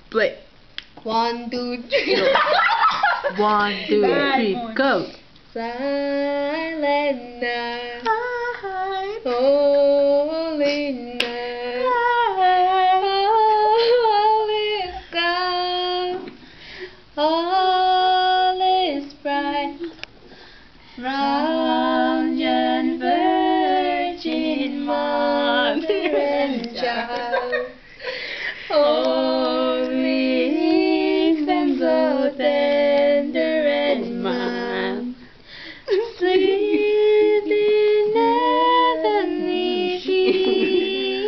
Play. 1, 2, 3. 1, 2, 3, go. Silent night, holy night, all is calm, all is bright, round yon virgin mother and child, holy infant so tender and mild. Sleep in heavenly peace.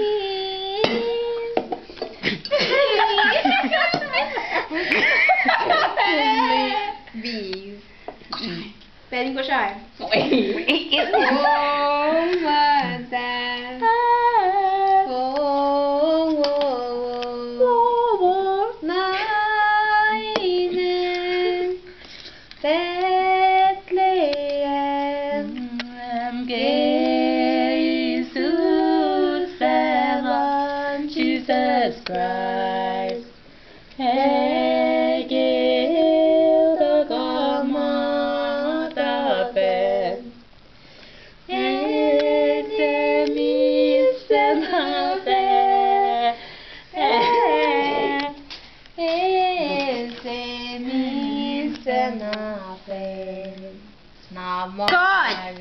Bees. Pwedeng ko siya eh. Oh, my dad. Oh, Nainen. Bethlehem. Jesus, seven, Jesus Christ. Hegel the Gamata Ben. Esemis and Hafe. Esemis and Hafe. Namo. God!